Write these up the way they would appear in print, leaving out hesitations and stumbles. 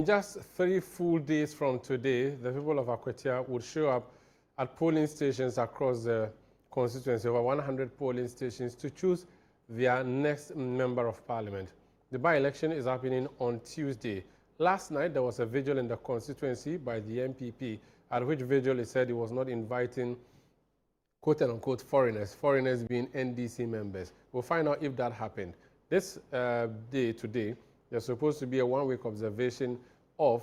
In just 3 full days from today, the people of Akwatia would show up at polling stations across the constituency, over 100 polling stations, to choose their next member of parliament. The by-election is happening on Tuesday. Last night, there was a vigil in the constituency by the MPP, at which vigil he said he was not inviting quote-unquote foreigners being NDC members. We'll find out if that happened. This day, today, there's supposed to be a one-week observation of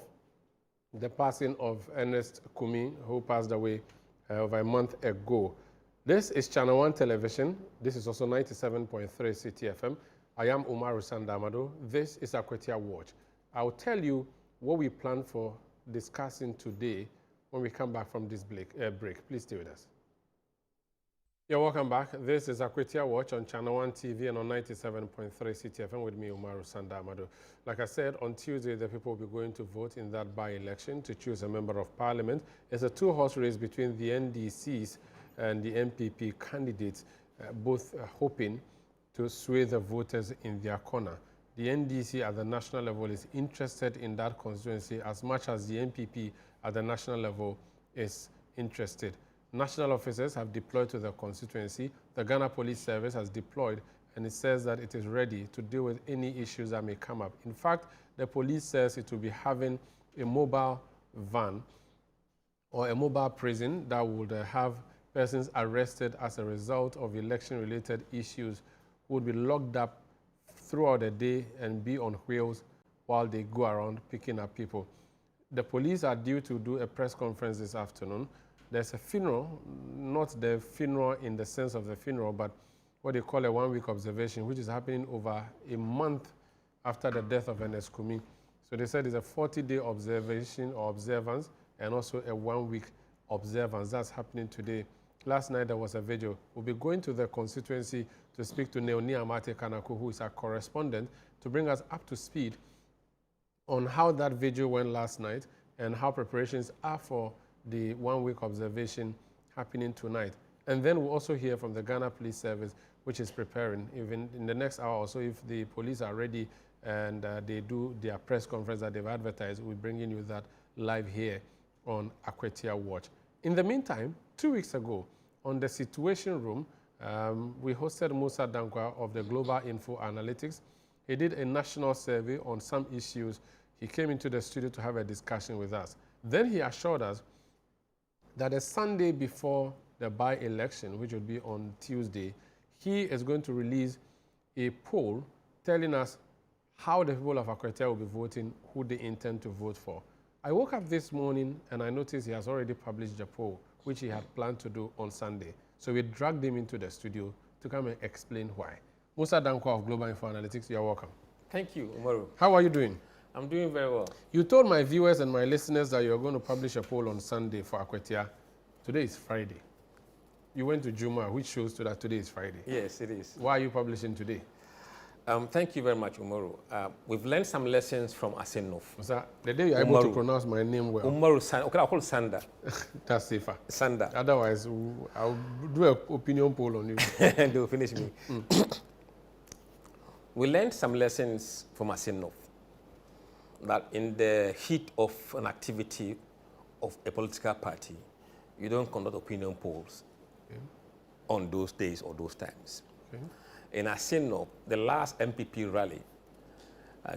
the passing of Ernest Kumi, who passed away over a month ago. This is ChannelOne Television. This is also 97.3 City FM. I am Umaru Sandamado. This is Akwatia Watch. I'll tell you what we plan for discussing today when we come back from this break. Please stay with us. Yeah, welcome back. This is Akwatia Watch on ChannelOne TV and on 97.3 City FM with me, Umaru Sandamado. Like I said, on Tuesday, the people will be going to vote in that by-election to choose a member of parliament. It's a two-horse race between the NDCs and the MPP candidates, both hoping to sway the voters in their corner. The NDC at the national level is interested in that constituency as much as the MPP at the national level is interested. National officers have deployed to the constituency. The Ghana Police Service has deployed, and it says that it is ready to deal with any issues that may come up. In fact, the police says it will be having a mobile van or a mobile prison that would have persons arrested as a result of election-related issues who would be locked up throughout the day and be on wheels while they go around picking up people. The police are due to do a press conference this afternoon. There's a funeral, not the funeral in the sense of the funeral, but what they call a one-week observation, which is happening over a month after the death of Ernest Kumi. So they said it's a 40-day observation or observance and also a one-week observance. That's happening today. Last night there was a vigil. We'll be going to the constituency to speak to Neoni Amate Kanako, who is our correspondent, to bring us up to speed on how that vigil went last night and how preparations are for the one-week observation happening tonight. And then we'll also hear from the Ghana Police Service, which is preparing. Even in the next hour or so, if the police are ready and they do their press conference that they've advertised, we're bringing you that live here on Akwatia Watch. In the meantime, 2 weeks ago, on the Situation Room, we hosted Musa Dankwa of the Global Info Analytics. He did a national survey on some issues. He came into the studio to have a discussion with us. Then he assured us that a Sunday before the by-election, which will be on Tuesday, he is going to release a poll telling us how the people of Akwatia will be voting, who they intend to vote for. I woke up this morning and I noticed he has already published a poll, which he had planned to do on Sunday. So we dragged him into the studio to come and explain why. Musa Dankwa of Global Info Analytics, you're welcome. Thank you, Umaru. How are you doing? I'm doing very well. You told my viewers and my listeners that you're going to publish a poll on Sunday for Akwatia. Today is Friday. You went to Juma, which shows to that today is Friday. Yes, it is. Why are you publishing today? Thank you very much, Umaru. We've learned some lessons from Asenov. The day you're able to pronounce my name well. Umaru Sanda. Okay, I'll call Sanda. That's safer. Sanda. Otherwise, I'll do an opinion poll on you. And they'll finish me. We learned some lessons from Asenov. That in the heat of an activity of a political party, you don't conduct opinion polls on those days or those times. In Asenov, the last MPP rally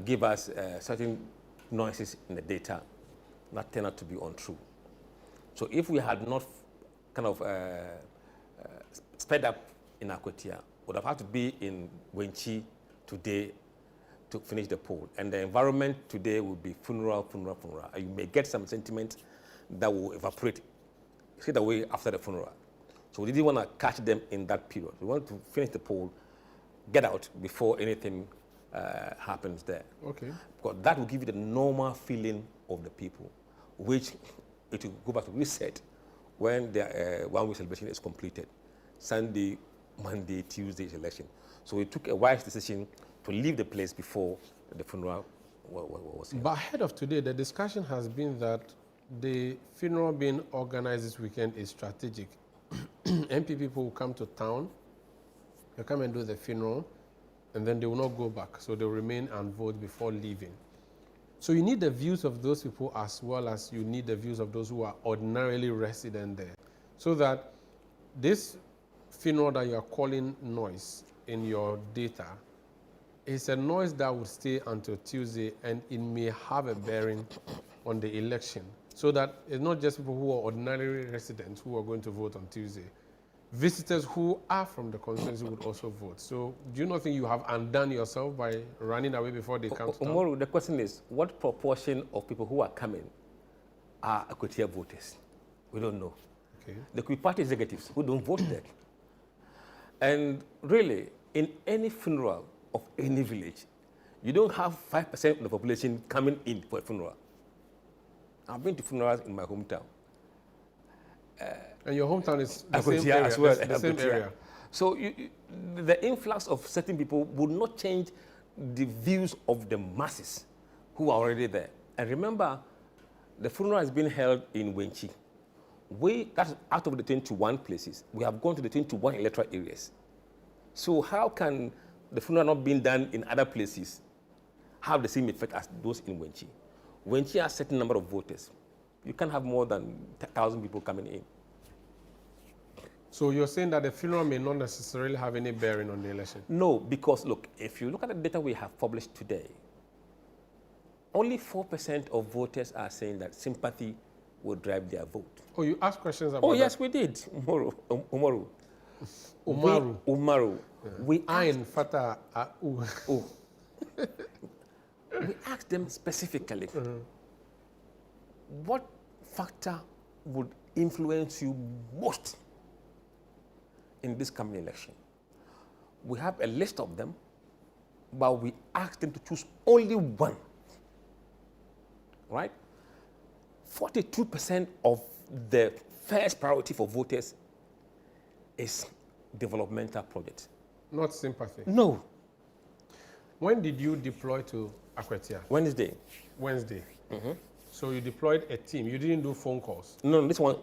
gave us certain noises in the data that turned out to be untrue. So if we had not kind of sped up in Akwatia, would have had to be in Wenchi today to finish the poll. And the environment today would be funeral. You may get some sentiment that will evaporate straight away after the funeral. So we didn't want to catch them in that period. We wanted to finish the poll, get out before anything happens there. Okay. Because that will give you the normal feeling of the people, which it will go back to reset when the one-week celebration is completed. Sunday, Monday, Tuesday's election. So we took a wise decision to leave the place before the funeral was here. But ahead of today, the discussion has been that the funeral being organized this weekend is strategic. MP people will come to town, they'll come and do the funeral, and then they will not go back. So they'll remain and vote before leaving. So you need the views of those people as well as you need the views of those who are ordinarily resident there. So that this funeral that you are calling noise in your data is a noise that would stay until Tuesday, and it may have a bearing on the election. So that it's not just people who are ordinary residents who are going to vote on Tuesday. Visitors who are from the constituency would also vote. So do you not think you have undone yourself by running away before they come to town? Umaru, the question is, what proportion of people who are coming are Akwatia voters? We don't know. Okay. There could be party executives who don't vote there. And really, in any funeral of any village, you don't have 5% of the population coming in for a funeral. I've been to funerals in my hometown. And your hometown is the Akwatia same area, as well. the same area. So the influx of certain people would not change the views of the masses who are already there. And remember, the funeral has been held in Wenchi. That's out of the 21 places. We have gone to the 21 electoral areas. So how can the funeral not being done in other places have the same effect as those in Wenchi? Wenchi has a certain number of voters. You can't have more than 1,000 people coming in. So you're saying that the funeral may not necessarily have any bearing on the election? No, because look, if you look at the data we have published today, only 4% of voters are saying that sympathy will drive their vote. Oh, you asked questions about that? Oh, yes, we did, Umaru. Umaru. Yeah. We asked them specifically, what factor would influence you most in this coming election? We have a list of them, but we asked them to choose only one, right? 42% of the first priority for voters is developmental projects. Not sympathy? No. When did you deploy to Akwatia? Wednesday. Wednesday. So you deployed a team. You didn't do phone calls? No, this one,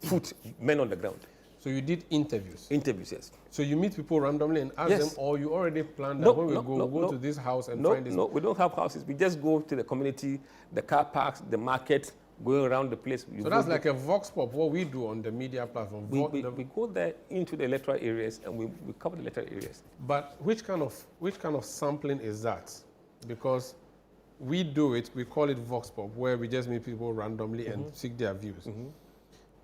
put men on the ground. So you did interviews? Interviews, yes. So you meet people randomly and ask them, or you already planned that when we go to this house and find this? No, we don't have houses. We just go to the community, the car parks, the market, going around the place. So that's like a vox pop, what we do on the media platform. We go there into the electoral areas and we cover the electoral areas. But which kind of sampling is that? Because we do it, we call it vox pop, where we just meet people randomly and seek their views.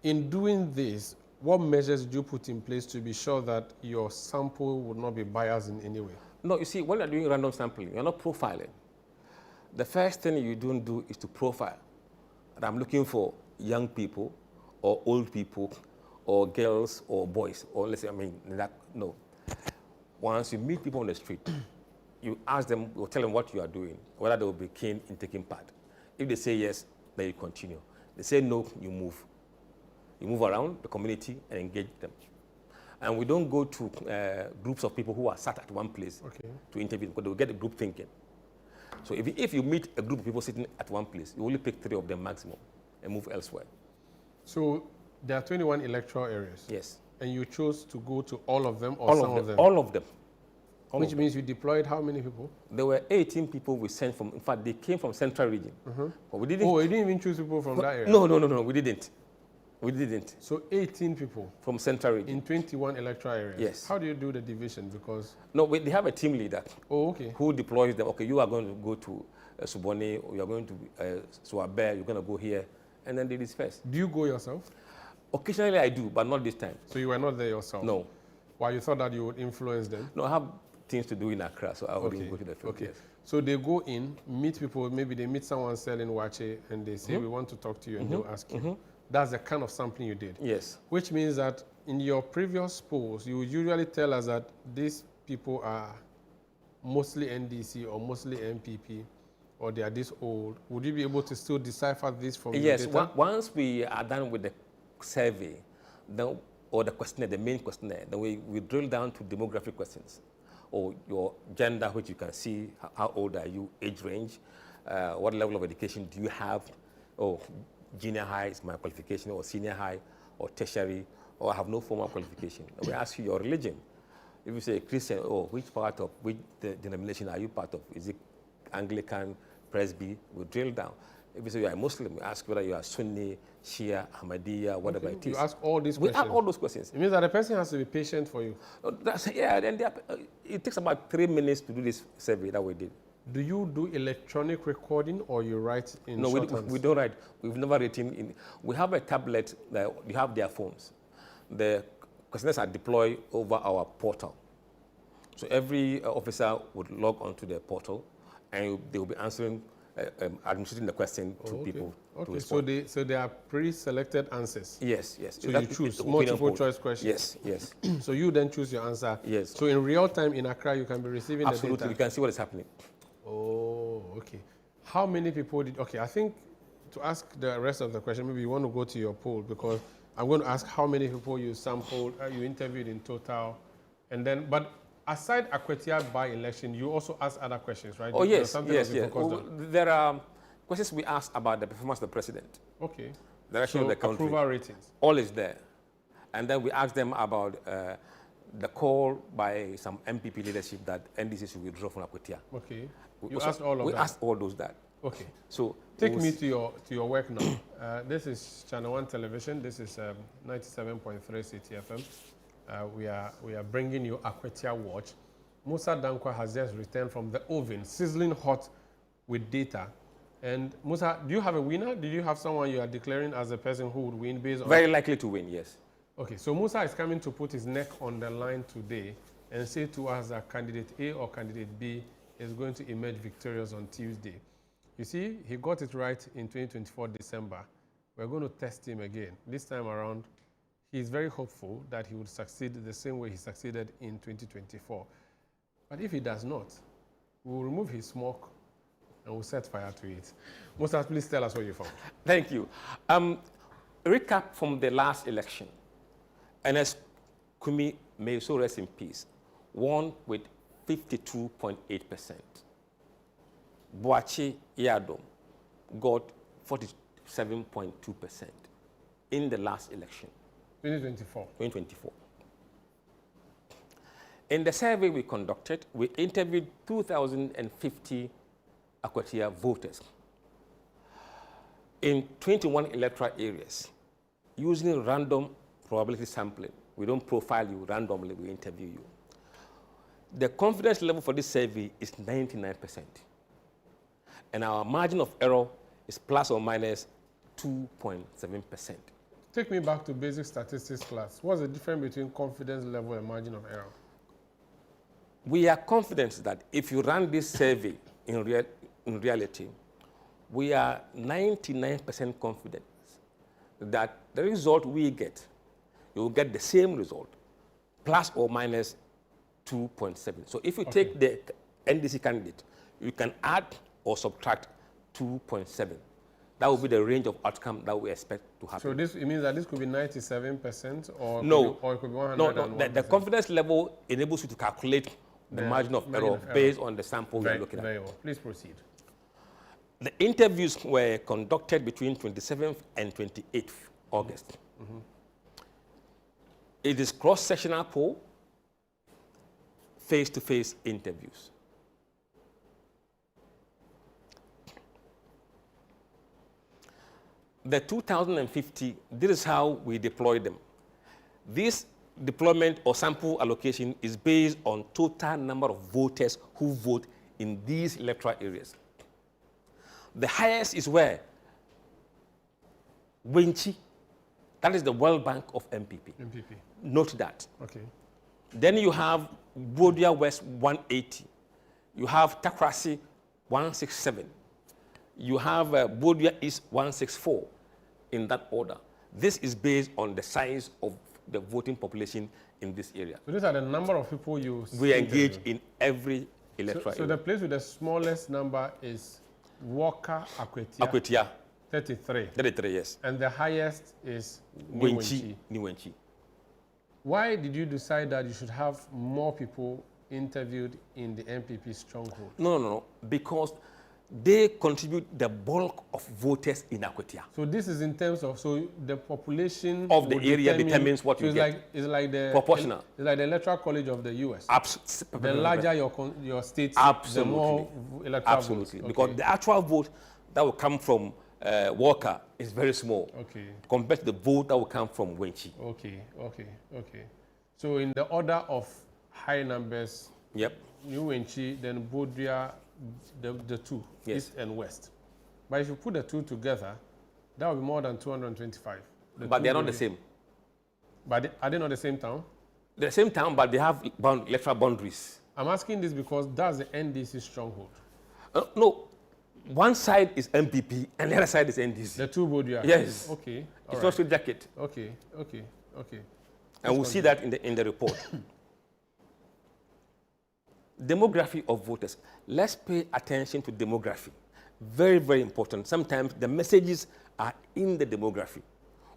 In doing this, what measures did you put in place to be sure that your sample would not be biased in any way? No, you see, when you're doing random sampling, you're not profiling. The first thing you don't do is to profile. And I'm looking for young people or old people or girls or boys, or let's say, no. Once you meet people on the street, you ask them or tell them what you are doing, whether they will be keen in taking part. If they say yes, then you continue. They say no, you move. You move around the community and engage them. And we don't go to groups of people who are sat at one place to interview, because they will get a group thinking. So if you meet a group of people sitting at one place, you only pick 3 of them maximum and move elsewhere. So there are 21 electoral areas? Yes. And you chose to go to all of them or some of them? All of them. Which means you deployed how many people? There were 18 people we sent from, in fact, they came from Central Region. But we didn't. Oh, you didn't even choose people from that area? No, we didn't. We didn't. So 18 people? From Central Region. In 21 electoral areas? Yes. How do you do the division? Because... No, they have a team leader. Oh, okay. Who deploys them. Okay, you are going to go to Subone, or you are going to Suabe, you're going to go here, and then they disperse. Do you go yourself? Occasionally I do, but not this time. So you were not there yourself? No. Why, you thought that you would influence them? No, I have things to do in Accra, so I wouldn't go to the field. Okay. Yes. So they go in, meet people, maybe they meet someone selling wache, and they say, we want to talk to you, and they'll ask you. That's the kind of sampling you did? Yes. Which means that in your previous polls, you would usually tell us that these people are mostly NDC or mostly MPP, or they are this old. Would you be able to still decipher this from your data? Yes, once we are done with the survey, then, or the questionnaire, the main questionnaire, then we drill down to demographic questions, or your gender, which you can see, how old are you, age range, what level of education do you have, or junior high is my qualification, or senior high, or tertiary, or I have no formal qualification. And we ask you your religion. If you say Christian, which part of, which denomination are you part of? Is it Anglican, Presby, we drill down. If you say you are a Muslim, we ask whether you are Sunni, Shia, Ahmadiyya, whatever it is. You ask all these we questions? ask all those questions. It means that the person has to be patient for you. Yeah, and it takes about 3 minutes to do this survey that we did. Do you do electronic recording or you write in No, shorthands? we don't write. We've never written in. We have a tablet, you have their phones. The questionnaires are deployed over our portal. So every officer would log onto the portal and they will be answering, administrating the question to people. Okay, so they are pre-selected answers? Yes, yes. So you choose multiple choice questions? Yes, yes. So you then choose your answer? Yes. So in real time in Accra, you can be receiving the data? Absolutely, you can see what is happening. Oh, okay. How many people did, okay, I think to ask the rest of the question, maybe you want to go to your poll because I'm going to ask how many people you sampled, you interviewed in total, and then, but aside Akwatia by-election, you also ask other questions, right? Oh, yes, yes. There are questions we ask about the performance of the president. Okay. The direction of the country. Approval ratings. All is there. And then we ask them about the call by some MPP leadership that NDC should withdraw from Akwatia. Okay. You asked all of that? We asked all those that. Okay. So take me to your work now. This is ChannelOne Television. This is 97.3 CTFM. We are bringing you Akwatia Watch. Musa Dankwa has just returned from the oven, sizzling hot with data. And Musa, do you have a winner? Did you have someone you are declaring as a person who would win based on? Very likely to win, yes. Okay, so Musa is coming to put his neck on the line today and say to us that candidate A or candidate B is going to emerge victorious on Tuesday. You see, he got it right in 2024 December. We're going to test him again. This time around, he is very hopeful that he would succeed the same way he succeeded in 2024. But if he does not, we will remove his smoke and we'll set fire to it. Musa, please tell us what you found. Thank you. Recap from the last election. NS Kumi, may so rest in peace, won with 52.8%. Boachi Yadom got 47.2% in the last election. 2024. 2024. In the survey we conducted, we interviewed 2,050 Akwatia voters in 21 electoral areas using random probability sampling. We don't profile you randomly, we interview you. The confidence level for this survey is 99%. And our margin of error is plus or minus 2.7%. Take me back to basic statistics class. What's the difference between confidence level and margin of error? We are confident that if you run this survey in reality, we are 99% confident that the result we get, you will get the same result, plus or minus 2.7. So if you take the NDC candidate, you can add or subtract 2.7. That will be the range of outcome that we expect to happen. So this, it means that this could be 97% or, no, or it could be 101%? No, the confidence level enables you to calculate the margin of error based on the sample you're looking at. Very well. Please proceed. The interviews were conducted between 27th and 28th August. Mm-hmm. It is cross-sectional poll, face-to-face interviews. The 2,050, this is how we deploy them. This deployment or sample allocation is based on total number of voters who vote in these electoral areas. The highest is where? Wenchi, that is the World Bank of MPP. Note that. Okay. Then you have Bodia West 180. You have Takrasi 167. You have Bodia East 164 in that order. This is based on the size of the voting population in this area. So these are the number of people we engage in every electoral area. So the place with the smallest number is Walker Akwatia. Akwatia. 33. 33, yes. And the highest is Wenchi. Why did you decide that you should have more people interviewed in the MPP stronghold? No. Because they contribute the bulk of voters in Akwatia. So this is in terms of, so the population of the area determines what so you it's get. Like, it's like the proportional. It's like the electoral college of the U.S. Absolutely. The larger your state, absolutely. the more electoral absolutely. votes. Because the actual vote that will come from Walker is very small. Okay. Compared to the vote that will come from Wenchi. Okay. So in the order of high numbers, yep. New Wenchi, then Bodria, the two, yes. East and West. But if you put the two together, that would be more than 225. But they are not the same. But are they not the same town? They're the same town, but they have electoral boundaries. I'm asking this because that's the NDC stronghold. No, one side is MPP and the other side is NDC. The two Bodria. Yes. Okay. It's not straight jacket. Okay. And we'll see that in the report. Demography of voters. Let's pay attention to demography. Very, very important. Sometimes the messages are in the demography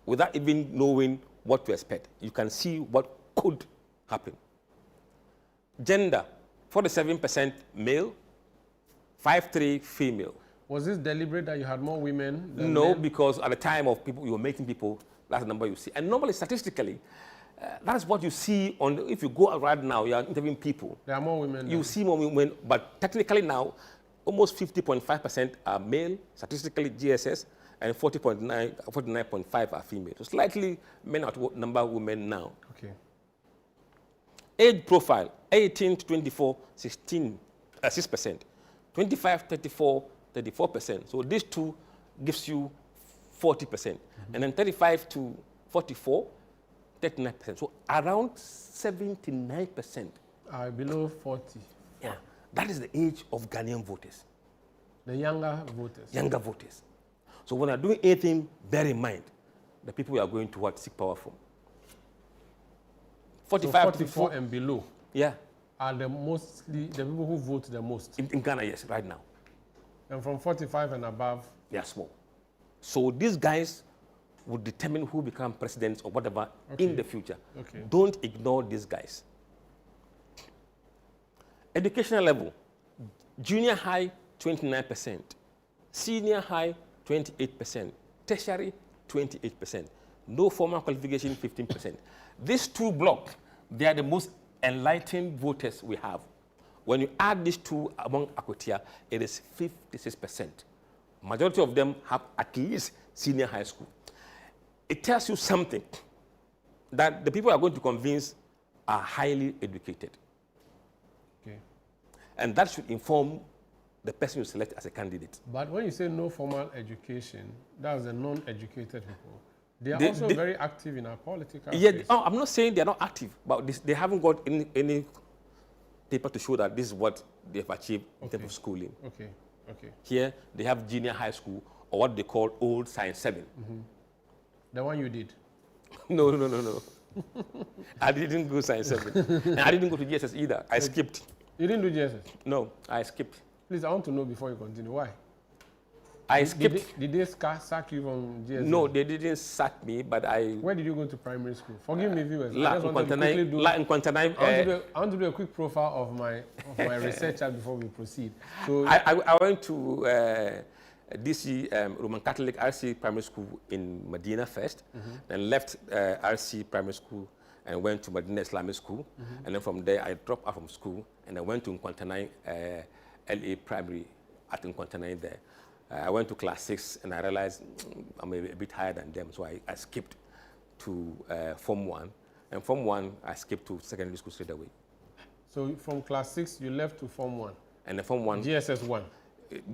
without even knowing what to expect. You can see what could happen. Gender, 47% male, 53% female. Was this deliberate that you had more women than No, men? because at the time of people, you were making people, that's the number you see. And normally, statistically, that's what you see on, if you go right now, you are interviewing people. There are more women. You see more women, but technically now, almost 50.5% are male, statistically GSS, and 49.5% are female. So slightly men outnumber women now. Okay. Age profile, 18 to 24, 6%. 25, 34, 34%. So these two gives you 40%. And then 35 to 44, 39%. So around 79%. Below 40. Yeah, that is the age of Ghanaian voters. The younger voters. Younger voters. So when you're doing anything, bear in mind the people you are going to seek power from. 45 so to 44 and below. Yeah. Are the people who vote the most. In Ghana, yes, right now. And from 45 and above? They are small. So these guys would determine who become presidents or whatever in the future. Okay. Don't ignore these guys. Educational level, junior high, 29%. Senior high, 28%. Tertiary, 28%. No formal qualification, 15%. These two blocks, they are the most enlightened voters we have. When you add these two among Akwatia, it is 56%. Majority of them have at least senior high school. It tells you something, that the people you are going to convince are highly educated. Okay. And that should inform the person you select as a candidate. But when you say no formal education, that's the non-educated people. They are also very active in our political space. I'm not saying they are not active, but they haven't got any paper to show that this is what they've achieved in terms of schooling. Okay. Here, they have junior high school, or what they call old science 7. The one you did? No. I didn't go science 7. And I didn't go to GSS either. I skipped. You didn't do GSS? No, I skipped. Please, I want to know before you continue. Why? I skipped. Did they sack you from GSS? No, they didn't sack me, but I... Where did you go to primary school? Forgive me, viewers. I want to do a quick profile of my research before we proceed. So I went to DC Roman Catholic RC Primary School in Medina first, then left RC Primary School and went to Medina Islamic School. And then from there, I dropped out from school and I went to Nkwantanai LA Primary at Nkwantanai there. I went to class 6 and I realized I'm a bit higher than them, so I skipped to Form 1. And Form 1, I skipped to secondary school straight away. So from class 6, you left to Form 1? And the Form 1... GSS 1?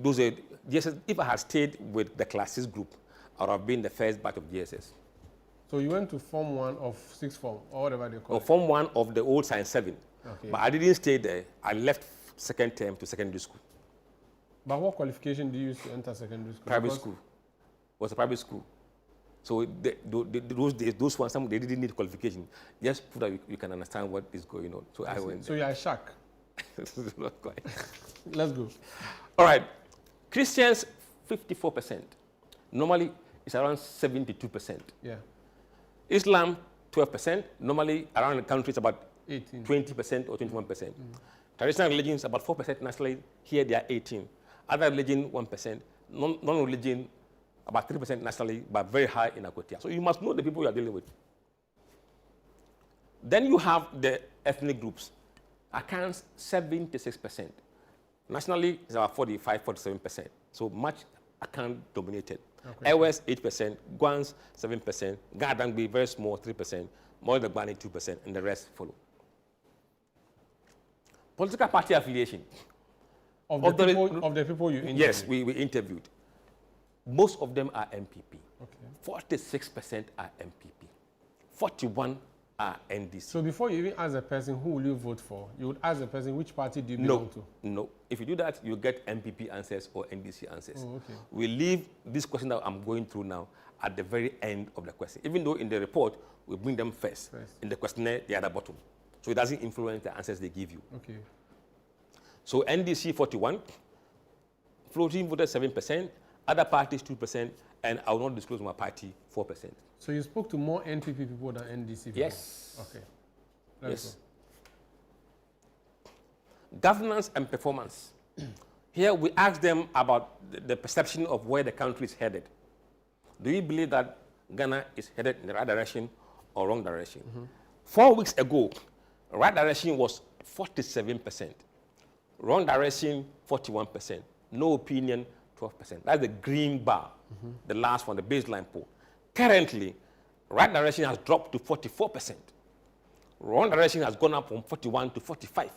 GSS, if I had stayed with the class 6 group, I would have been the first batch of GSS. So you went to Form 1 of 6th form, or whatever they call it? Form 1 of the old Science 7. Okay. But I didn't stay there. I left second term to secondary school. But what qualification do you use to enter secondary school? Private school. It was a private school. So those days, those ones, they didn't need qualification. Just so that you can understand what is going on. So I went. So you are a shark? Not quite. Let's go. All right. Christians, 54%. Normally, it's around 72%. Yeah. Islam, 12%. Normally, around the country, it's about 18. 20% or 21%. Traditional religions, about 4% nationally. Here, they are 18%. Other religion, 1%. Non-religion, about 3% nationally, but very high in Akwatia. So you must know the people you are dealing with. Then you have the ethnic groups. Accounts 76%. Nationally, it's about 45, 47%. So much account dominated. Ewes 8%, Guans 7%, Gadangbi very small 3%, Moidagbani 2%, and the rest follow. Political party affiliation. Of the people you interviewed? Yes, we interviewed. Most of them are MPP. Okay. 46% are MPP. 41 are NDC. So before you even ask the person who will you vote for, you would ask the person which party do you belong to? No. If you do that, you get MPP answers or NDC answers. Oh, okay. We leave this question that I'm going through now at the very end of the question. Even though in the report, we bring them first. In the questionnaire, they are at the bottom. So it doesn't influence the answers they give you. Okay. So NDC 41, floating voted 7%, other parties 2%, and I will not disclose my party 4%. So you spoke to more NPP people than NDC people? Yes. Okay. Yes. Governance and performance. Here we ask them about the perception of where the country is headed. Do you believe that Ghana is headed in the right direction or wrong direction? 4 weeks ago, right direction was 47%. Wrong direction, 41%. No opinion, 12%. That's the green bar, the last one, the baseline poll. Currently, right direction has dropped to 44%. Wrong direction has gone up from 41 to 45.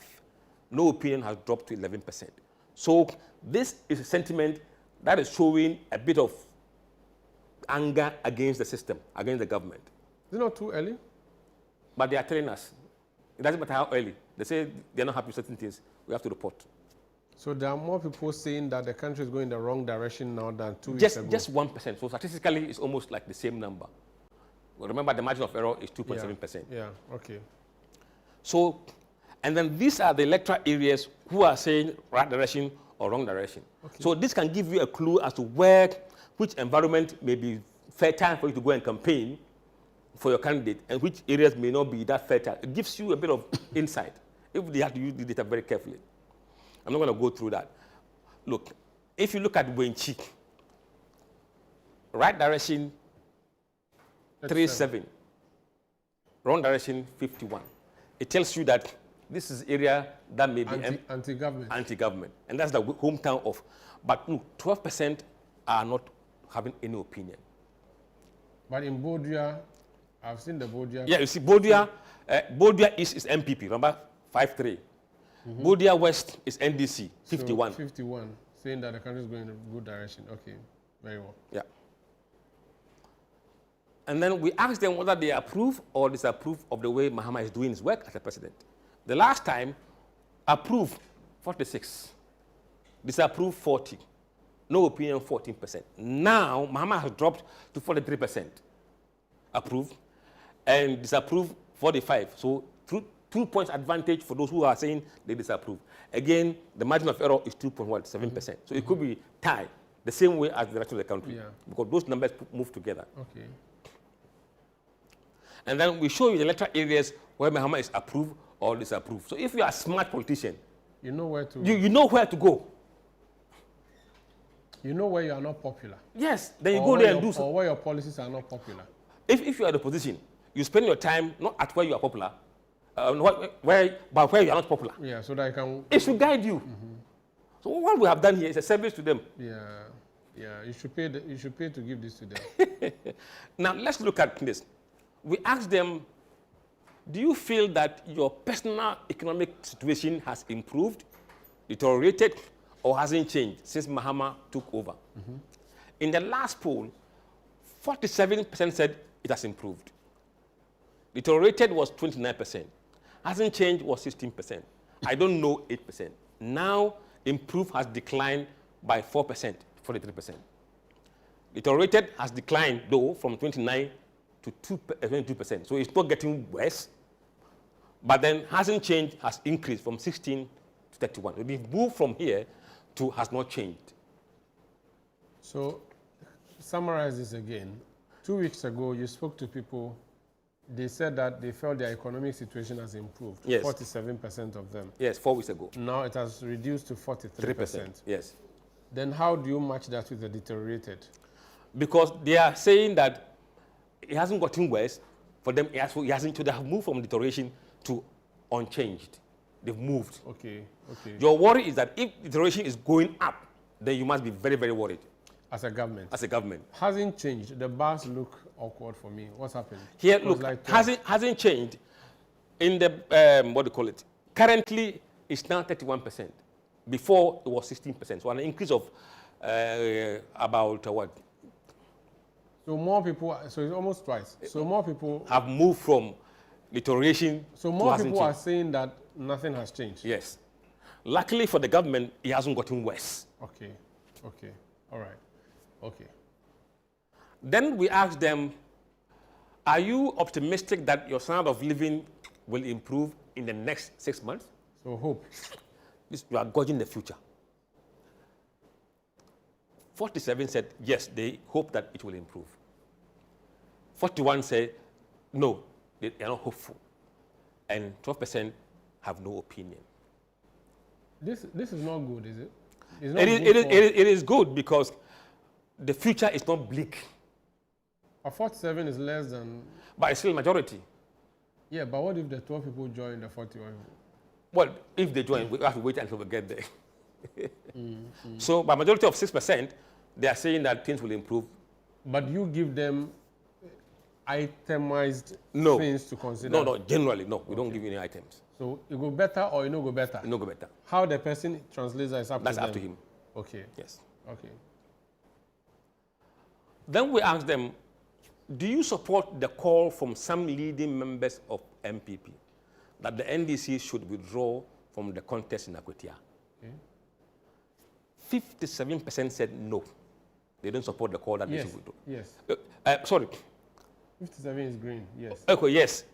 No opinion has dropped to 11%. So this is a sentiment that is showing a bit of anger against the system, against the government. Is it not too early? But they are telling us. It doesn't matter how early. They say they're not happy with certain things. We have to report. So there are more people saying that the country is going the wrong direction now than 2 weeks ago? Just 1%. So statistically, it's almost like the same number. Well, remember, the margin of error is 2.7%. Yeah, okay. So, and then these are the electoral areas who are saying right direction or wrong direction. Okay. So this can give you a clue as to which environment may be fertile for you to go and campaign for your candidate and which areas may not be that fertile. It gives you a bit of insight if they have to use the data very carefully. I'm not going to go through that. Look, if you look at Wenchi, right direction 37, wrong direction 51. It tells you that this is area that may be anti-government. Anti-government, and that's the hometown of. But look, 12% are not having any opinion. But in Bodia, I've seen the Bodia. Yeah, you see, Bodia East is MPP. Remember, 5-3. Bodia West is NDC, 51. So 51, saying that the country is going in a good direction. Okay, very well. Yeah. And then we asked them whether they approve or disapprove of the way Mahama is doing his work as a president. The last time, approved 46, disapproved 40, no opinion 14%. Now, Mahama has dropped to 43%. Approved and disapproved 45. So 2 points advantage for those who are saying they disapprove. Again, the margin of error is 2.7%. So it could be tied the same way as the rest of the country because those numbers move together. Okay. And then we show you the electoral areas where Mahama is approved or disapproved. So if you are a smart politician, you know where to you know where to go. You know where you are not popular. Yes, then you go there and do so. Or where your policies are not popular. If you are in the position, you spend your time not at where you are popular, but where you are not popular. Yeah, so that I can. It should guide you. So what we have done here is a service to them. Yeah. You should pay to give this to them. Now let's look at this. We asked them, do you feel that your personal economic situation has improved, deteriorated, or hasn't changed since Mahama took over? In the last poll, 47% said it has improved. Deteriorated was 29%. Hasn't changed was 16%. I don't know 8%. Now, improved has declined by 4%, 43%. Deteriorated has declined, though, from 29 to 22%. So it's not getting worse. But then hasn't changed, has increased from 16 to 31. So we've moved from here to has not changed. So summarize this again. 2 weeks ago, you spoke to people. They said that they felt their economic situation has improved. Yes. 47% of them. Yes, 4 weeks ago. Now it has reduced to 43%. Yes. Then how do you match that with the deteriorated? Because they are saying that it hasn't gotten worse. For them, it hasn't. So they have moved from deterioration to unchanged. They've moved. Okay, okay. Your worry is that if deterioration is going up, then you must be very, very worried. As a government? As a government. Hasn't changed. The bars look awkward for me. What's happened? Here, look, like hasn't changed. In the, what do you call it? Currently, it's now 31%. Before, it was 16%. So an increase of about what? So more people, so it's almost twice. So more people have moved from deterioration. So more people are saying that nothing has changed. Yes. Luckily for the government, it hasn't gotten worse. Okay, okay, all right, okay. Then we asked them, are you optimistic that your standard of living will improve in the next 6 months? So hope. You are gauging the future. 47 said, yes, they hope that it will improve. 41 said, no, they are not hopeful. And 12% have no opinion. This is not good, is it? It is good because the future is not bleak. A 47 is less than... But it's still a majority. Yeah, but what if the 12 people join the 41? Well, if they join, we have to wait until we get there. So by majority of 6%, they are saying that things will improve. But you give them itemized things to consider? No, generally, no. We don't give you any items. So it go better or it no go better? It no go better. How the person translates that is up to them? That's up to him. Okay. Yes. Okay. Then we asked them, do you support the call from some leading members of MPP that the NDC should withdraw from the contest in Akwatia? Okay. 57% said no. They don't support the call that they should withdraw. Yes. Sorry. 57 is green, yes. Okay, yes.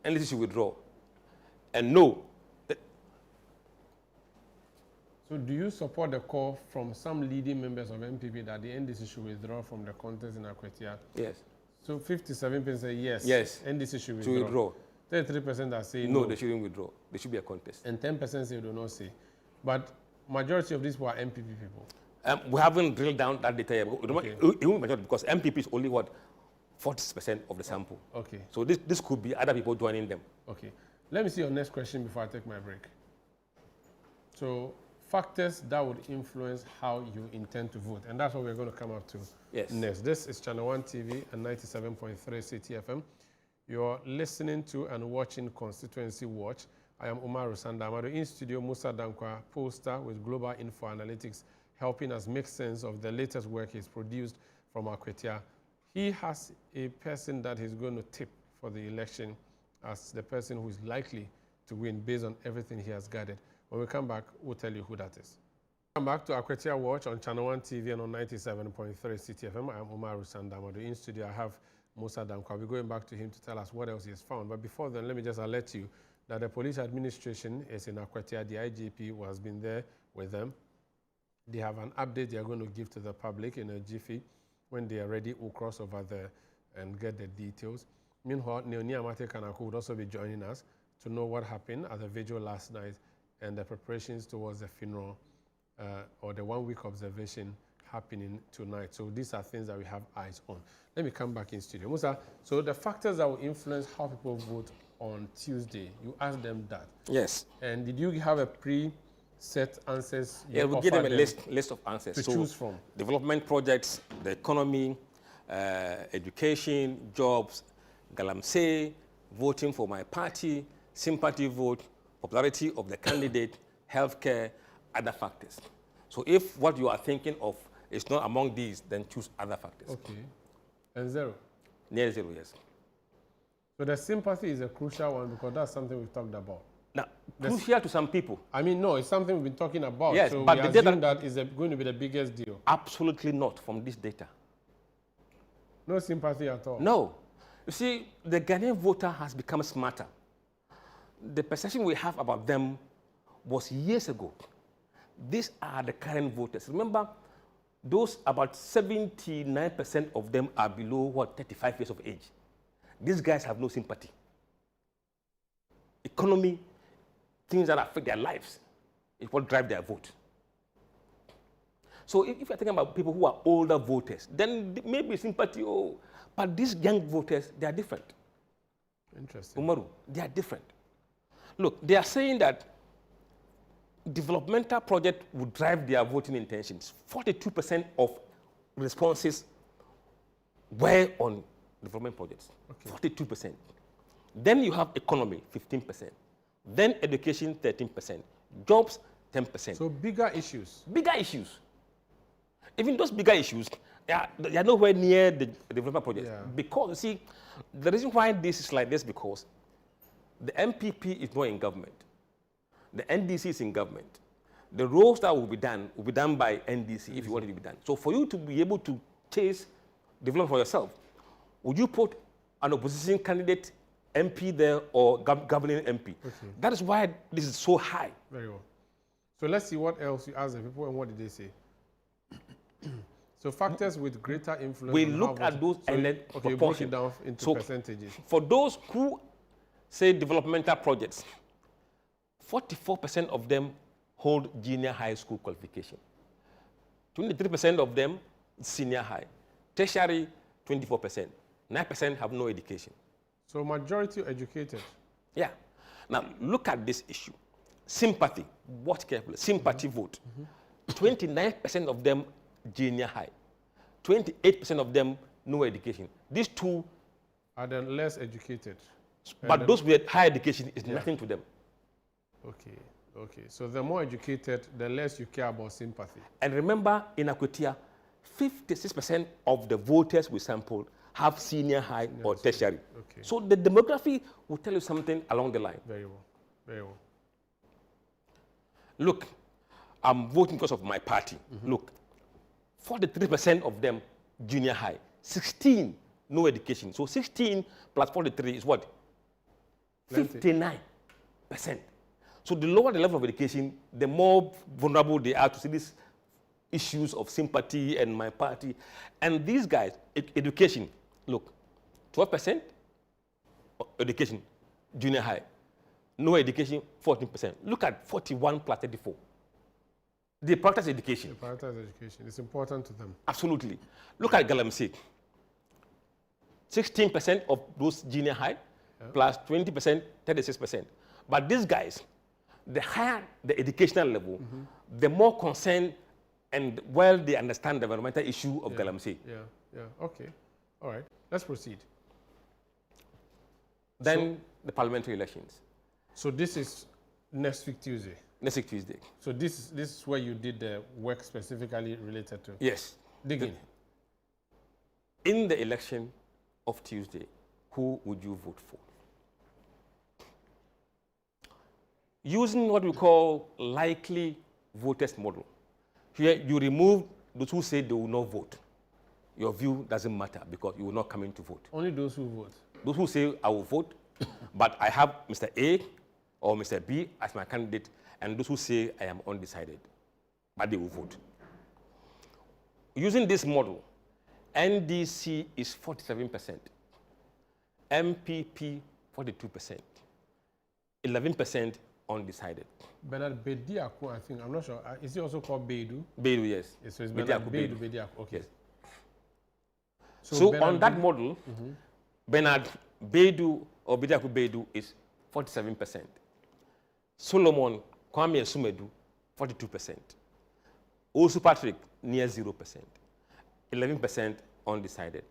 NDC should withdraw. And no. So do you support the call from some leading members of MPP that the NDC should withdraw from the contest in Akwatia? Yes. So 57% say yes. Yes. NDC should withdraw. 33% are saying no. No, they shouldn't withdraw. There should be a contest. And 10% say do not say. But majority of these were MPP people. We haven't drilled down that data yet. Okay. It won't majority because MPP is only what? 40% of the sample. Okay. So this could be other people joining them. Okay. Let me see your next question before I take my break. So factors that would influence how you intend to vote. And that's what we're going to come up to next. This is ChannelOne TV and 97.3 CTFM. You're listening to and watching Constituency Watch. I am Umar Rusandamado. In studio, Musa Dankwa, poster with Global Info Analytics, helping us make sense of the latest work he's produced from Akwatia. He has a person that he's going to tip for the election as the person who is likely to win based on everything he has gathered. When we come back, we'll tell you who that is. Come back to Akwatia Watch on ChannelOne TV and on 97.3 CTFM. I am Umar Rusandamado. In studio, I have Musa Dankwa. I'll be going back to him to tell us what else he has found. But before then, let me just alert you that the police administration is in Akwatia. The IGP has been there with them. They have an update they are going to give to the public in a jiffy. When they are ready, we'll cross over there and get the details. Meanwhile, Neoni Amate Kanako would also be joining us to know what happened at the vigil last night and the preparations towards the funeral or the 1 week observation happening tonight. So these are things that we have eyes on. Let me come back in studio. Musa, so the factors that will influence how people vote on Tuesday, you asked them that. Yes. And did you have a pre-set answers? Yeah, we'll give them a list of answers. To choose from. Development projects, the economy, education, jobs, galamsey, voting for my party, sympathy vote, popularity of the candidate, healthcare, other factors. So if what you are thinking of is not among these, then choose other factors. Okay. And zero? Near zero, yes. So the sympathy is a crucial one because that's something we've talked about. Now, crucial to some people. I mean, no, it's something we've been talking about. Yes, so but we the assume that is going to be the biggest deal. Absolutely not from this data. No sympathy at all? No. You see, the Ghanaian voter has become smarter. The perception we have about them was years ago. These are the current voters. Remember, those about 79% of them are below, what, 35 years of age. These guys have no sympathy. Economy, things that affect their lives, is what drive their vote. So if you're thinking about people who are older voters, then maybe sympathy, but these young voters, they are different. Interesting. Umaru, they are different. Look, they are saying that developmental project would drive their voting intentions. 42% of responses were on development projects. Okay. 42%. Then you have economy, 15%. Then education, 13%. Jobs, 10%. So bigger issues. Bigger issues. Even those bigger issues, they are nowhere near the development project. Yeah. Because, you see, the reason why this is like this because the MPP is not in government. The NDC is in government. The roles that will be done by NDC if you want it to be done. So for you to be able to chase development for yourself, would you put an opposition candidate MP there or governing MP? Okay. That is why this is so high. Very well. So let's see what else you asked the people and what did they say. So factors with greater influence. We looked at those and then you broke it down into percentages. For those who say developmental projects, 44% of them hold junior high school qualification. 23% of them senior high. Tertiary, 24%. 9% have no education. So majority educated. Yeah. Now look at this issue. Sympathy. Watch carefully. Sympathy vote. 29% of them junior high. 28% of them no education. These two are then less educated. But those with higher education is nothing to them. Okay, okay. So the more educated, the less you care about sympathy. And remember, in Akwatiia, 56% of the voters we sampled have senior high or tertiary. Okay. So the demography will tell you something along the line. Very well, very well. Look, I'm voting because of my party. Look, 43% of them junior high, 16 no education. So 16 plus 43 is what? 59%. So the lower the level of education, the more vulnerable they are to see these issues of sympathy and my party. And these guys, education, look, 12% education, junior high. No education, 14%. Look at 41 plus 34. They practice education. They practice education. It's important to them. Absolutely. Look at Galamsey. 16% of those junior high, plus 20%, 36%. But these guys, the higher the educational level, the more concerned and well they understand the environmental issue of Galamsey. Yeah, okay. All right, let's proceed. Then the parliamentary elections. So this is next week Tuesday? Next week Tuesday. So this is where you did the work specifically related to? Yes. Digging. In the election of Tuesday, who would you vote for? Using what we call likely voters model. Here you remove those who say they will not vote. Your view doesn't matter because you will not come in to vote. Only those who vote? Those who say I will vote, but I have Mr. A or Mr. B as my candidate, and those who say I am undecided, but they will vote. Using this model, NDC is 47%, MPP 42%, 11% undecided. Bernard Bediako, I think, I'm not sure. Is he also called Beidou? Beidou, yes. So it's Bernard Bediako. Okay. Yes. So on that model, Bernard Beidou or Bediako Beidou is 47%. Solomon Kwame Sumedu, 42%. Osu Patrick, near 0%. 11% undecided.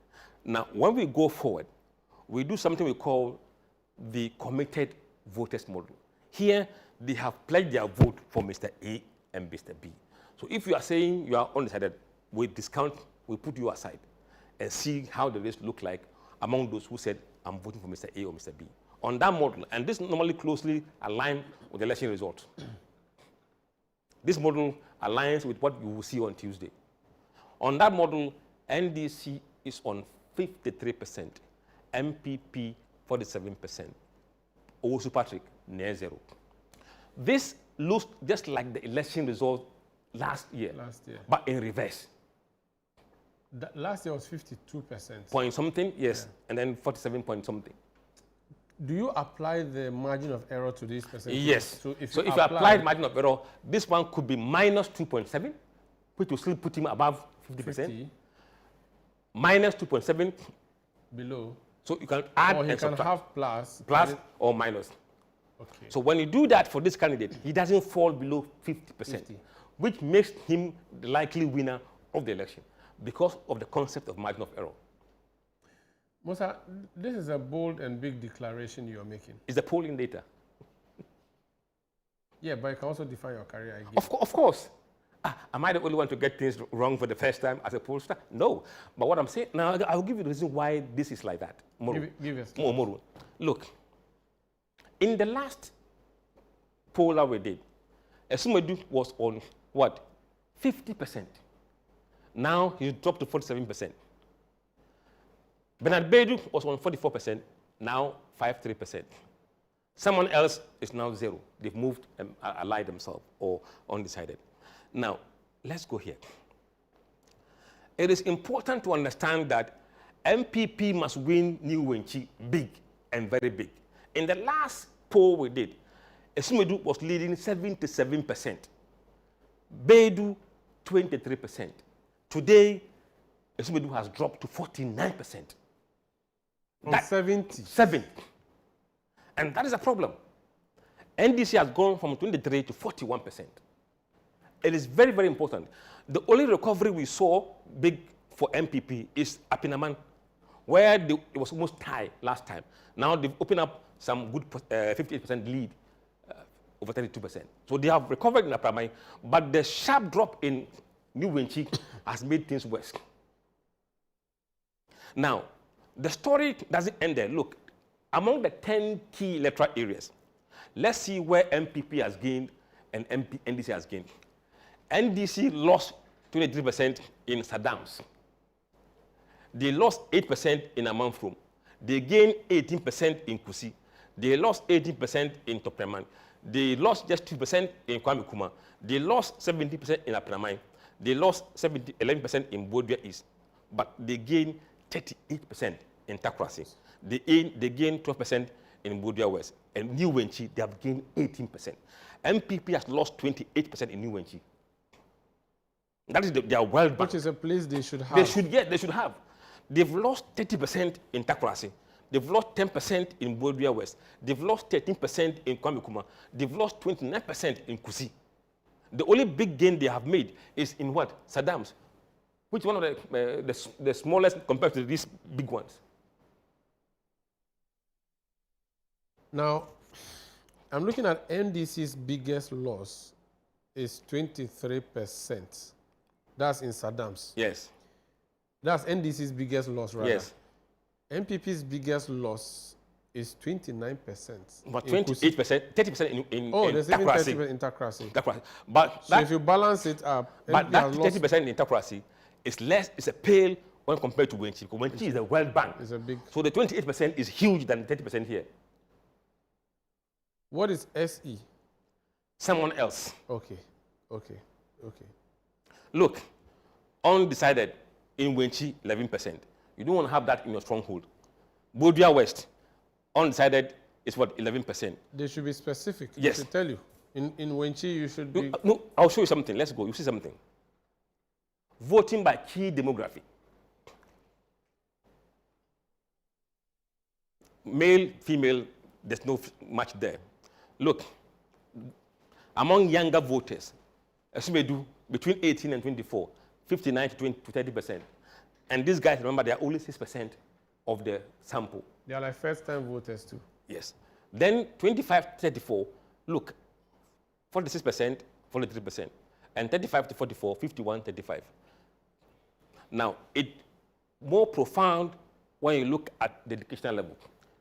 Now, when we go forward, we do something we call the committed voters model. Here, they have pledged their vote for Mr. A and Mr. B. So if you are saying you are undecided, we discount, we put you aside and see how the race look like among those who said, I'm voting for Mr. A or Mr. B. On that model, and this normally closely aligns with the election results. This model aligns with what you will see on Tuesday. On that model, NDC is on 53%, MPP 47%, Osu Patrick near 0. This looks just like the election result last year. But in reverse. Last year was 52%. Point something, yes, and then 47 point something. Do you apply the margin of error to this percentage? Yes. So if you apply the margin of error, this one could be minus 2.7 which will still put him above 50%, 50 minus 2.7 below. So you can add or he and can subtract. have plus. Plus or minus. Okay. So when you do that for this candidate, he doesn't fall below 50%, 50. which makes him the likely winner of the election because of the concept of margin of error. Musa, this is a bold and big declaration you are making. It's the polling data. Yeah, but you can also define your career again. Of course. Am I the only one to get things wrong for the first time as a pollster? No. But what I'm saying, now I'll give you the reason why this is like that. Give us. Look, in the last poll that we did, Esumedu was on what? 50%. Now he's dropped to 47%. Bernard Bedu was on 44%, now 53%. Someone else is now 0. They've moved and allied themselves or undecided. Now, let's go here. It is important to understand that MPP must win New Wenchi big and very big. In the last poll we did, Esumedu was leading 77%. Bedu, 23%. Today, Esumedu has dropped to 49%. From 70. 7. And that is a problem. NDC has gone from 23 to 41%. It is very, very important. The only recovery we saw big for MPP is Apinaman, where it was almost tied last time. Now they've opened up some good 58% lead over 32%. So they have recovered in Apinaman, but the sharp drop in New Wenchi has made things worse. Now, the story doesn't end there. Look, among the 10 key electoral areas, let's see where MPP has gained and NDC has gained. NDC lost 23% in Saddam's. They lost 8% in Amanfrom. They gained 18% in Kusi. They lost 18% in Topreman. They lost just 2% in Kwame Kuma. They lost 70% in Apinaman. They lost 11% in Bodua East. But they gained 38% in Takrasi. They gained 12% in Bodua West. And New Wenchi, they have gained 18%. MPP has lost 28% in New Wenchi. That is their world bank. Which is a place they should have. They should have. They've lost 30% in Takrasi. They've lost 10% in Bodua West. They've lost 13% in Kwame Kuma. They've lost 29% in Kusi. The only big gain they have made is in what? Saddam's, which is one of the smallest compared to these big ones. Now, I'm looking at NDC's biggest loss is 23%. That's in Saddam's. Yes. That's NDC's biggest loss, right? Yes. MPP's biggest loss is 29%. But 28%, 30% in there's even 30% in Takrasi. But so if you balance it up, but that 30% in Takrasi is less, it's a pale when compared to Wenchi. Because Wenchi is the World Bank. It's a big. So the 28% is huge than 30% here. What is SE? Someone else. Okay. Look, undecided in Wenchi, 11%. You don't want to have that in your stronghold. Bodua West, undecided is what, 11%. They should be specific. Yes. I should tell you. In Wenchi, you should be. No, I'll show you something. Let's go. You see something. Voting by key demography. Male, female, there's no much there. Look, among younger voters, Esumedu, between 18 and 24, 59 to 30%. And these guys, remember, they are only 6% of the sample. They are like first-time voters too. Yes. Then 25 to 34, look, 46%, 43%. And 35 to 44, 51, 35. Now, it's more profound when you look at the educational level.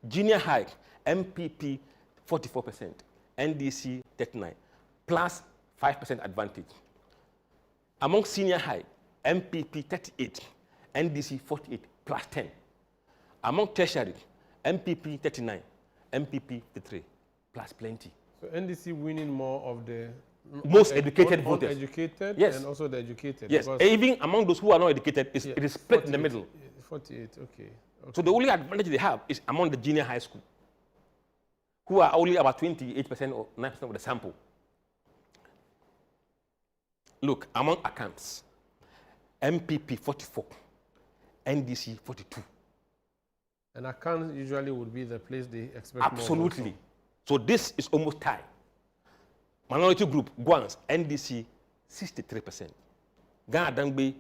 Junior high, MPP, 44%, NDC, 39, plus 5% advantage. Among senior high, MPP, 38, NDC, 48, plus 10. Among tertiary, MPP, 39, MPP, 53, plus plenty. So NDC winning more of the most educated voters. Uneducated, yes. And also the educated. Yes, even among those who are not educated, it is split 48, in the middle. 48, okay. So the only advantage they have is among the junior high school, who are only about 28% or 9% of the sample. Look, among accounts, MPP 44, NDC 42. And accounts usually would be the place they expect Absolutely. more. So this is almost tied. Minority group, Guans, NDC 63%. Ghana Dangbe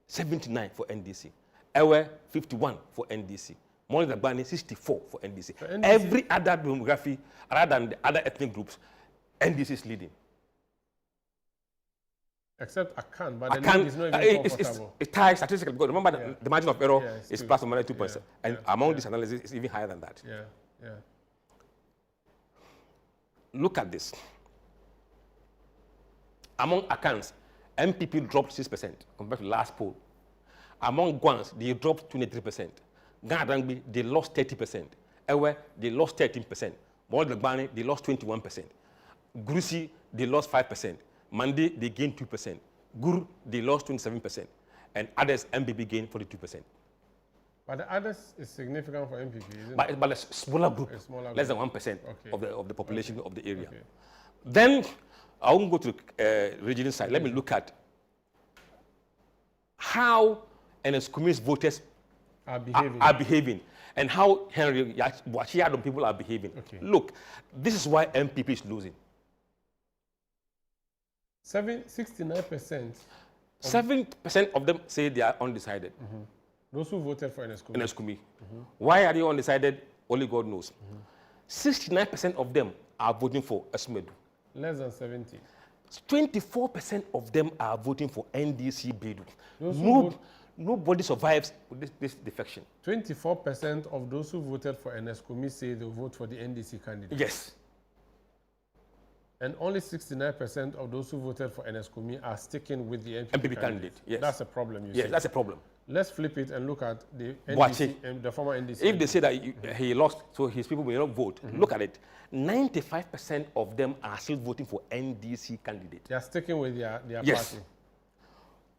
79 for NDC. Ewe 51 for NDC. Moni Dagbani 64 for NDC. Every other demography, other than the other ethnic groups, NDC is leading. Except Akan, but the lead is not even comfortable. It's tied statistically because remember the margin of error is plus or minus 2%. And among this analysis, it's even higher than that. Look at this. Among Akans, MPP dropped 6% compared to last poll. Among Guans, they dropped 23%. Ghana Dangbi, they lost 30%. Ewe, they lost 13%. Mawal Dagbani, they lost 21%. Grusi, they lost 5%. Mande, they gained 2%. Gur, they lost 27%. And others, MPP gained 42%. But the others is significant for MPP, isn't it? But a smaller group, less than 1% of the population of the area. Then, I won't go to the regional side. Let me look at how NSCOMI's voters are behaving and how Henry Akwatiia people are behaving. Look, this is why MPP is losing. 69%. 7% of them say they are undecided. Those who voted for NSCOMI. Why are they undecided? Only God knows. 69% of them are voting for Asmedu. Less than 70. 24% of them are voting for NDC Bedu. Nobody survives with this defection. 24% of those who voted for NSCOMI say they'll vote for the NDC candidate. Yes. And only 69% of those who voted for NSCOMI are sticking with the MPP candidate. Yes. That's a problem, you see. Yes, that's a problem. Let's flip it and look at the NDC, the former NDC. If they say that he lost, so his people will not vote, look at it. 95% of them are still voting for NDC candidate. They are sticking with their party.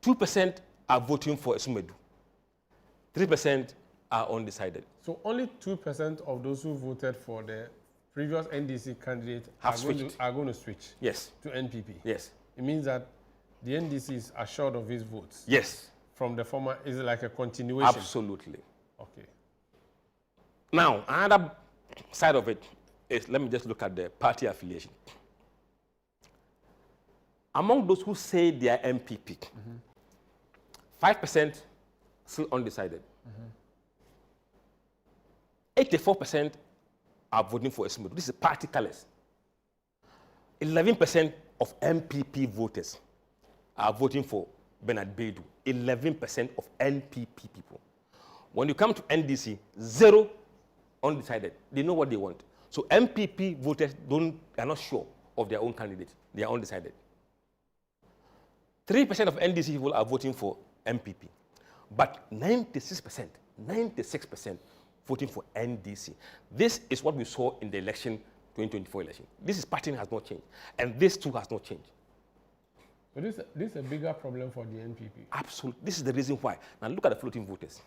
2% are voting for Esmedu. 3% are undecided. So only 2% of those who voted for the previous NDC candidate are going to switch to NPP. Yes. It means that the NDC is assured of his votes. Yes. From the former, is it like a continuation? Absolutely. Okay. Now, another side of it is, let me just look at the party affiliation. Among those who say they are MPP, 5% still undecided. 84% are voting for Esmedu. This is party colors. 11% of MPP voters are voting for Bernard Bedu. 11% of NPP people. When you come to NDC, 0 undecided. They know what they want. So MPP voters are not sure of their own candidate. They are undecided. 3% of NDC people are voting for MPP. But 96% voting for NDC. This is what we saw in the election, 2024 election. This pattern has not changed. And this too has not changed. So this is a bigger problem for the NPP. Absolutely. This is the reason why. Now look at the floating voters.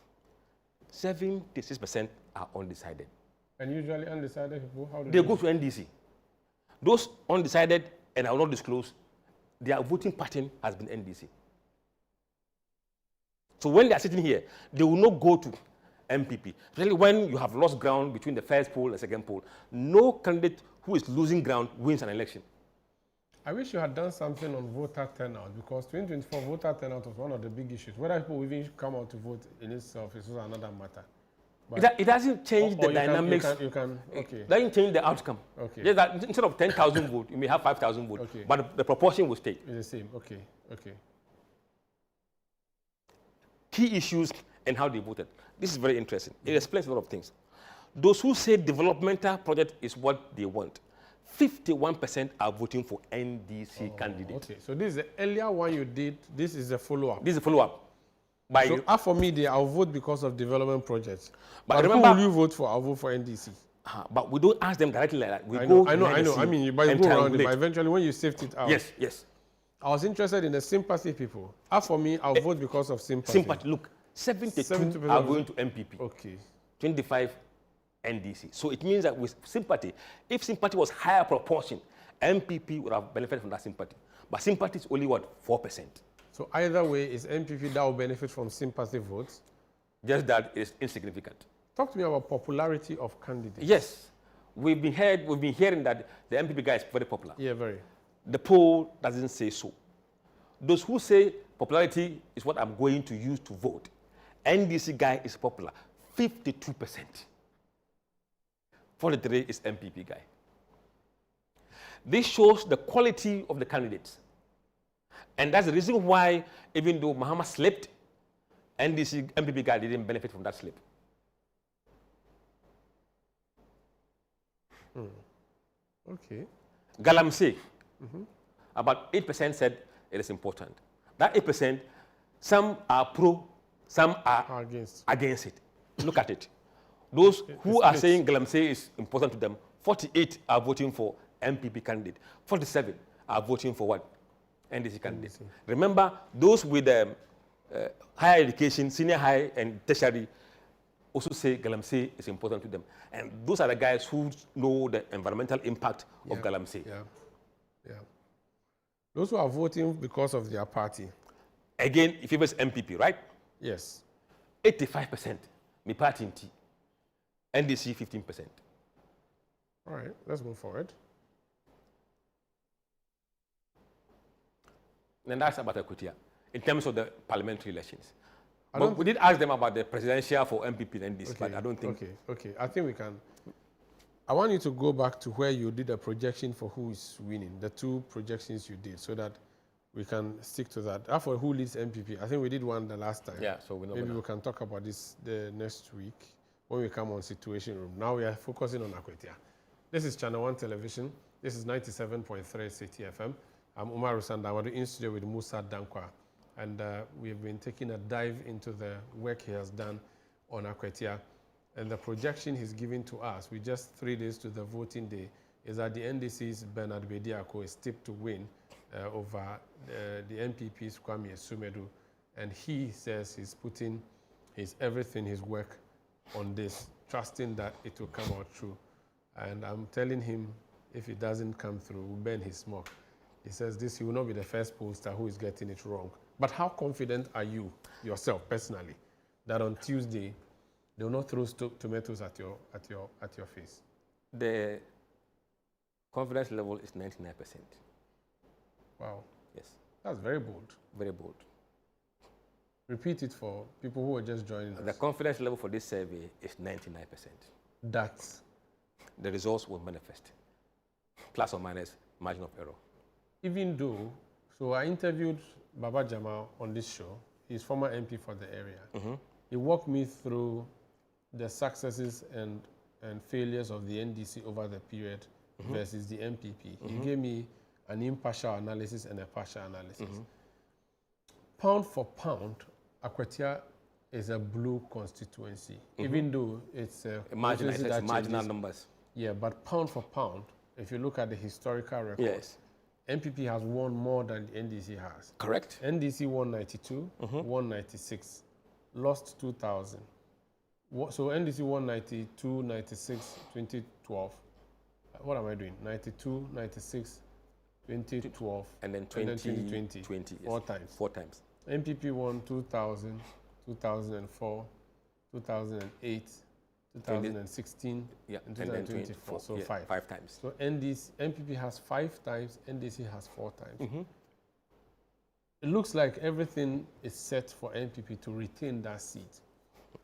76% are undecided. And usually undecided people, how do they go to NDC. Those undecided, and I will not disclose, their voting pattern has been NDC. So when they are sitting here, they will not go to MPP. Especially when you have lost ground between the first poll and second poll. No candidate who is losing ground wins an election. I wish you had done something on voter turnout, because 2024 voter turnout was one of the big issues. Whether people even come out to vote in itself is another matter. It doesn't change the dynamics. It doesn't change the outcome. Okay. Just that instead of 10,000 votes, you may have 5,000 votes. Okay. But the proportion will stay. It's the same. Okay. Okay. Key issues and how they voted. This is very interesting. It explains a lot of things. Those who say developmental project is what they want, 51% are voting for NDC candidate. Okay, so this is the earlier one you did. This is the follow-up. This is a follow-up. So for me, I'll vote because of development projects. But remember, who will you vote for? I'll vote for NDC. But we don't ask them directly like that. I know. I mean, but you go around it. But eventually, when you sift it out. Yes. I was interested in the sympathy people. For me, I'll vote because of sympathy. Sympathy. Look, 72 are going to MPP. Okay. 25 NDC. So it means that with sympathy, if sympathy was higher proportion, MPP would have benefited from that sympathy. But sympathy is only what, 4%. So either way, is MPP that will benefit from sympathy votes? Just that is insignificant. Talk to me about popularity of candidates. Yes, we've been hearing that the MPP guy is very popular. Yeah, very. The poll doesn't say so. Those who say popularity is what I'm going to use to vote, NDC guy is popular, 52%. 43 is MPP guy. This shows the quality of the candidates. And that's the reason why, even though Muhammad slipped, NDC MPP guy didn't benefit from that slip. Okay. Galamsey, about 8% said it is important. That 8%, some are pro, some are against it. Look at it. Those who are saying Galamsey is important to them, 48 are voting for MPP candidate. 47 are voting for what? NDC candidate. Remember, those with higher education, senior high and tertiary, also say Galamsey is important to them. And those are the guys who know the environmental impact of Galamsey. Yeah. Those who are voting because of their party. Again, if it was MPP, right? Yes. 85%, my party in T. NDC 15%. All right, let's move forward. And that's about Akwatiia in terms of the parliamentary elections. But we did ask them about the presidential for MPP and NDC, but I don't think. Okay. I think we can. I want you to go back to where you did a projection for who is winning, the two projections you did, so that we can stick to that. For who leads MPP, I think we did one the last time. Yeah, so we know. Maybe we can talk about this the next week when we come on Situation Room. Now we are focusing on Akwatia. This is Channel One Television. This is 97.3 City FM. I'm Umar Rusanda. We're in studio with Musa Dankwa. And we've been taking a dive into the work he has done on Akwatia. And the projection he's giving to us, with just 3 days to the voting day, is that the NDC's Bernard Bediako is tipped to win over the NPP's Kwame Sumedu. And he says he's putting his everything, his work on this, trusting that it will come out true. And I'm telling him, if it doesn't come through, we'll burn his smoke. He says he will not be the first pollster who is getting it wrong. But how confident are you, yourself, personally, that on Tuesday, they will not throw tomatoes at your face? The confidence level is 99%. Wow. Yes. That's very bold. Very bold. Repeat it for people who are just joining us. The confidence level for this survey is 99%. That's the results will manifest, plus or minus margin of error. Even though, so I interviewed Baba Jamal on this show. He's former MP for the area. He walked me through the successes and failures of the NDC over the period versus the MPP. He gave me an impartial analysis and a partial analysis. Pound for pound, Akwatia is a blue constituency, even though it's a marginal numbers. Yeah, but pound for pound, if you look at the historical record, yes, MPP has won more than the NDC has. Correct. NDC won 92, won 96, lost 2000. So NDC won 92, 96, 2012. What am I doing? 92, 96, 2012. And then 2020. 20, yes. 4 times. 4 times. MPP won 2000, 2004, 2008, 2016, and 2024. So 5. 5 times. So MPP has 5 times, NDC has 4 times. It looks like everything is set for MPP to retain that seat.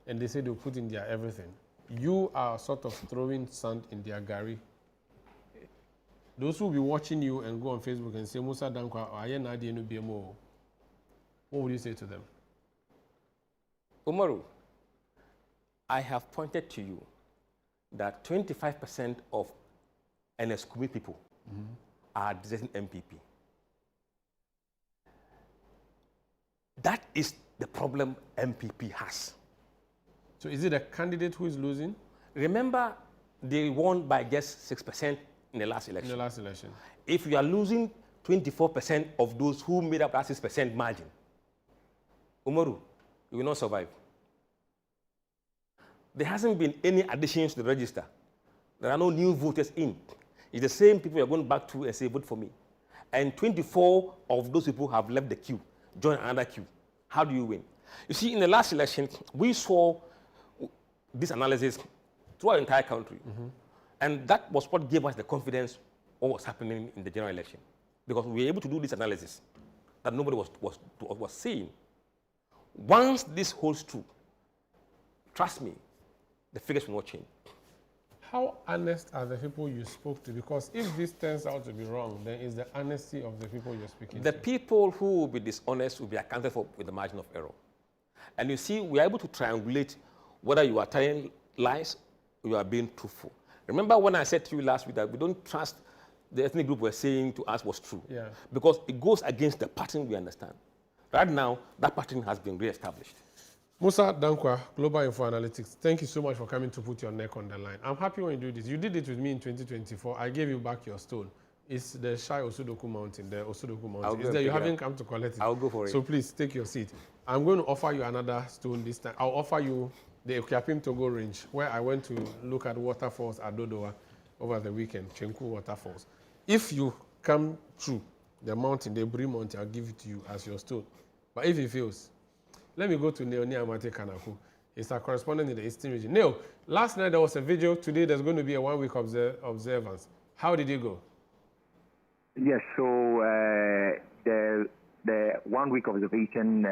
And they say they'll put in their everything. You are sort of throwing sand in their gari. Those who will be watching you and go on Facebook and say, Musa Dankwa, what would you say to them? Umaru, I have pointed to you that 25% of NSQB people are deserting MPP. That is the problem MPP has. So is it a candidate who is losing? Remember, they won by just 6% in the last election. In the last election. If you are losing 24% of those who made up that 6% margin, Umaru, you will not survive. There hasn't been any additions to the register. There are no new voters in. It's the same people you're going back to and say, vote for me. and 24 of those people have left the queue, joined another queue. How do you win? You see, in the last election, we saw this analysis throughout the entire country. And that was what gave us the confidence what was happening in the general election. Because we were able to do this analysis that nobody was seeing. Once this holds true, trust me, the figures will not change. How honest are the people you spoke to? Because if this turns out to be wrong, then is the honesty of the people you're speaking to? The people who will be dishonest will be accounted for with the margin of error. And you see, we are able to triangulate whether you are telling lies or you are being truthful. Remember when I said to you last week that we don't trust the ethnic group were saying to us was true? Yeah. Because it goes against the pattern we understand. Right now, that pattern has been re-established. Musa Dankwa, Global Info Analytics, thank you so much for coming to put your neck on the line. I'm happy when you do this. You did it with me in 2024. I gave you back your stone. It's the Shai Osudoku Mountain, the Osudoku Mountain. It's there. You haven't come to collect it. I'll go for it. So please take your seat. I'm going to offer you another stone this time. I'll offer you the Okiapim Togo Range, where I went to look at waterfalls at Dodowa over the weekend, Chenku Waterfalls. If you come through the mountain, the Bri Mountain, I'll give it to you as your stone. But if it fails, let me go to Neoni Amate Kanaku. He's a correspondent in the Eastern region. Neo, last night there was a video. Today there's going to be a one-week observance. How did it go? Yes, so the 1 week observation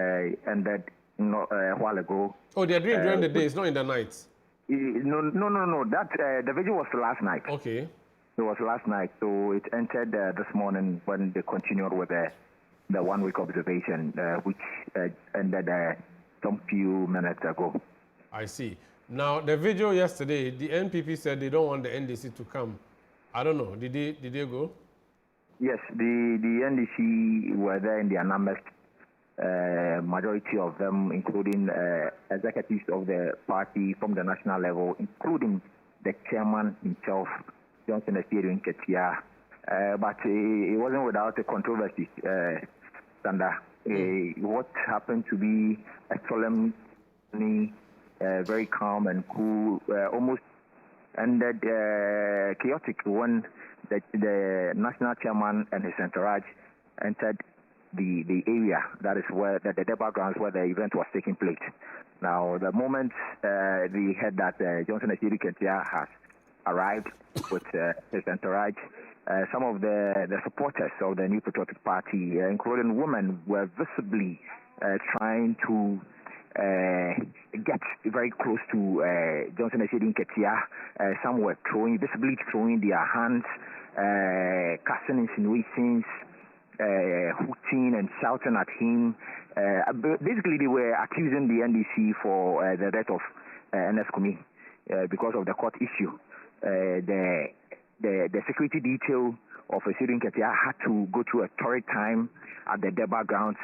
ended a while ago. Oh, they're doing during the day. It's not in the night. No. That the video was last night. Okay. It was last night, so it entered this morning when they continued with the 1 week observation, which ended some few minutes ago. I see. Now, the video yesterday, the NPP said they don't want the NDC to come. I don't know. Did they go? Yes, the NDC were there in their numbers. Majority of them, including executives of the party from the national level, including the chairman himself, Johnson Akwatiia. But it wasn't without a controversy, Sanda. What happened to be a solemn, very calm and cool, almost ended chaotic when the national chairman and his entourage entered the area that is where the debate grounds where the event was taking place. Now, the moment we heard that Johnson Akwatiia has arrived with his entourage, some of the supporters of the New Patriotic Party, including women, were visibly trying to get very close to Johnson Akwatiia. Some were visibly throwing their hands, casting insinuations, hooting and shouting at him. Basically, they were accusing the NDC for the death of NS Kumi because of the court issue. The security detail of Akwatiia had to go through a torrid time at the debate grounds,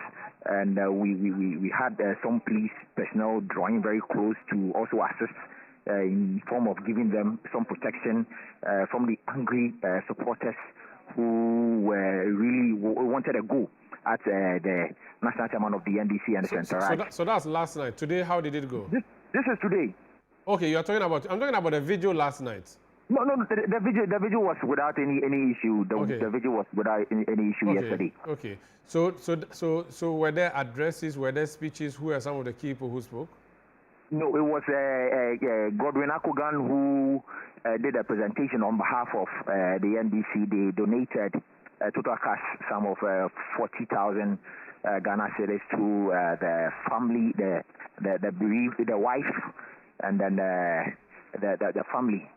and we had some police personnel drawing very close to also assist in form of giving them some protection from the angry supporters who really wanted a go at the national chairman of the NDC and the entourage. So that's last night. Today, how did it go? This is today. Okay, I'm talking about the video last night. No, the video was without any issue. The video was without any issue yesterday. Okay. So were there addresses, were there speeches? Who are some of the people who spoke? No, it was Godwin Akogan who did a presentation on behalf of the NDC. They donated total cash sum of 40,000 Ghana cedis to the family, the bereaved, the wife, and then the family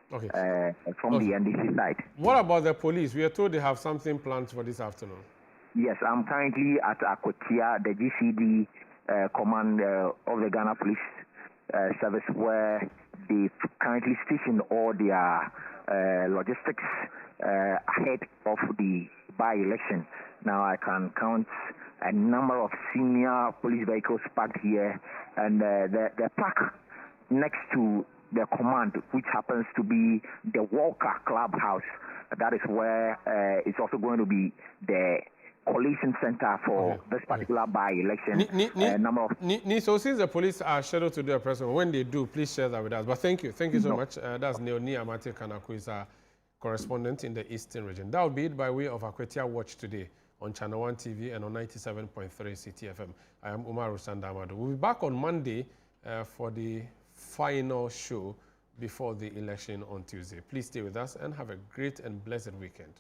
from the NDC side. What about the police? We are told they have something planned for this afternoon. Yes, I'm currently at Akwatia, the GCD command of the Ghana Police Service, where they currently station all their logistics ahead of the by-election. Now I can count a number of senior police vehicles parked here, and the park next to the command, which happens to be the Walker Clubhouse. That is where it's also going to be the collation center for this particular by-election. So since the police are scheduled to do a press conference, when they do, please share that with us. But thank you so much. That's Neoni Amate Kanaku, is our correspondent in the Eastern region. That will be it by way of Akwatiia Watch today. on ChannelOne TV and on 97.3 CTFM. I am Umaru Sandamado. We'll be back on Monday for the final show before the election on Tuesday. Please stay with us and have a great and blessed weekend.